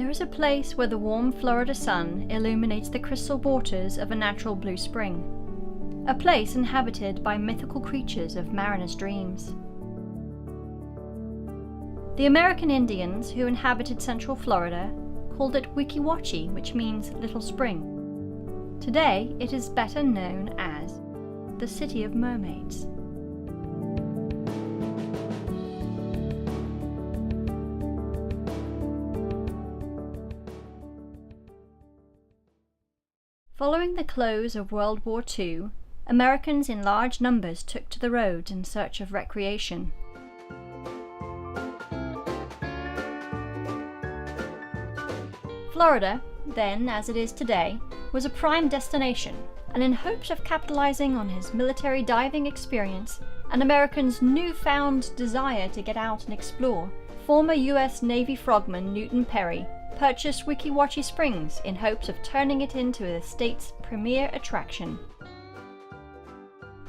There is a place where the warm Florida sun illuminates the crystal waters of a natural blue spring. A place inhabited by mythical creatures of mariners' dreams. The American Indians who inhabited central Florida called it Wachee, which means little spring. Today it is better known as the City of Mermaids. Following the close of World War II, Americans in large numbers took to the roads in search of recreation. Florida, then as it is today, was a prime destination, and in hopes of capitalizing on his military diving experience and Americans' newfound desire to get out and explore, former US Navy frogman Newton Perry purchased Wachee Springs in hopes of turning it into the state's premier attraction.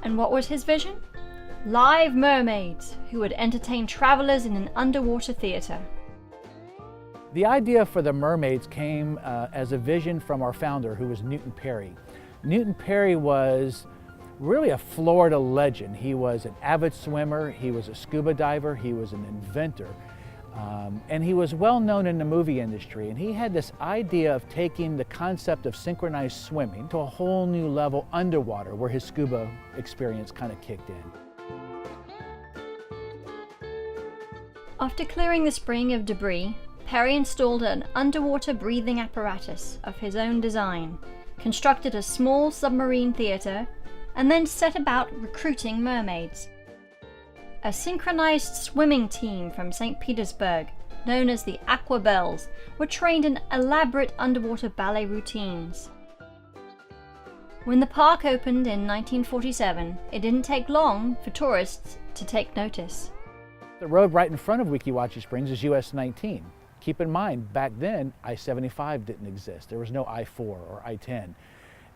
And what was his vision? Live mermaids who would entertain travelers in an underwater theater. The idea for the Mermaids came as a vision from our founder, who was Newton Perry. Newton Perry was really a Florida legend. He was an avid swimmer, he was a scuba diver, he was an inventor. And he was well known in the movie industry, and he had this idea of taking the concept of synchronized swimming to a whole new level underwater, where his scuba experience kind of kicked in. After clearing the spring of debris, Perry installed an underwater breathing apparatus of his own design, constructed a small submarine theater, and then set about recruiting mermaids. A synchronized swimming team from St. Petersburg, known as the Aqua Bells, were trained in elaborate underwater ballet routines. When the park opened in 1947, it didn't take long for tourists to take notice. The road right in front of Wachee Springs is US 19. Keep in mind, back then, I-75 didn't exist. There was no I-4 or I-10.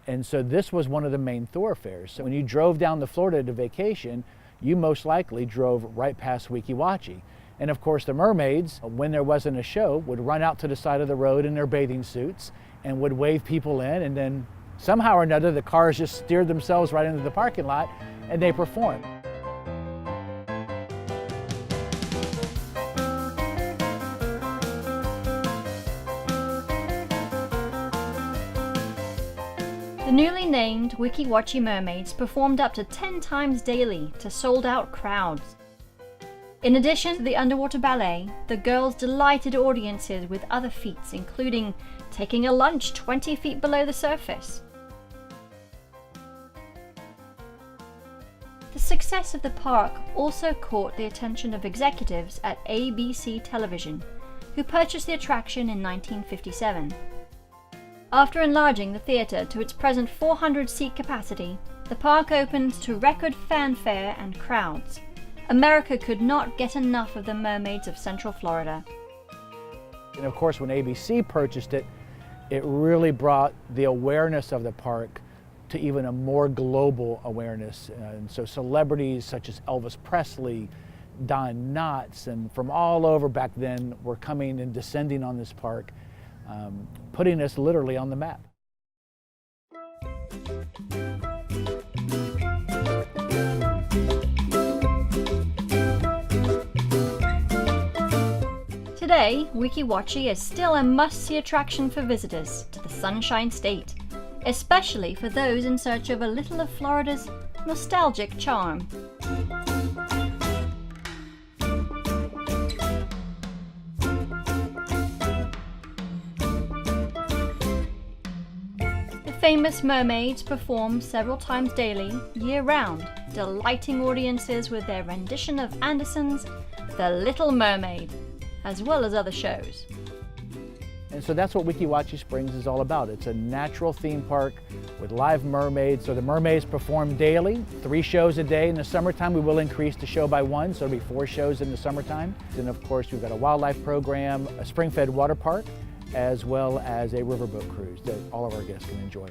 And so this was one of the main thoroughfares. So when you drove down to Florida to vacation, you most likely drove right past Wachee. And of course the mermaids, when there wasn't a show, would run out to the side of the road in their bathing suits and would wave people in, and then somehow or another the cars just steered themselves right into the parking lot and they performed. The newly named Wachee Mermaids performed up to 10 times daily to sold-out crowds. In addition to the underwater ballet, the girls delighted audiences with other feats, including taking a lunch 20 feet below the surface. The success of the park also caught the attention of executives at ABC Television, who purchased the attraction in 1957. After enlarging the theater to its present 400-seat capacity, the park opened to record fanfare and crowds. America could not get enough of the mermaids of Central Florida. And of course, when ABC purchased it, it really brought the awareness of the park to even a more global awareness. And so celebrities such as Elvis Presley, Don Knotts, and from all over back then were coming and descending on this park, putting us literally on the map. Today, Wachee is still a must-see attraction for visitors to the Sunshine State, especially for those in search of a little of Florida's nostalgic charm. Famous mermaids perform several times daily, year-round, delighting audiences with their rendition of Andersen's The Little Mermaid, as well as other shows. And so that's what Wachee Springs is all about. It's a natural theme park with live mermaids. So the mermaids perform daily, 3 shows a day. In the summertime, we will increase the show by 1, so it'll be 4 shows in the summertime. And of course, we've got a wildlife program, a spring-fed water park, as well as a riverboat cruise that all of our guests can enjoy.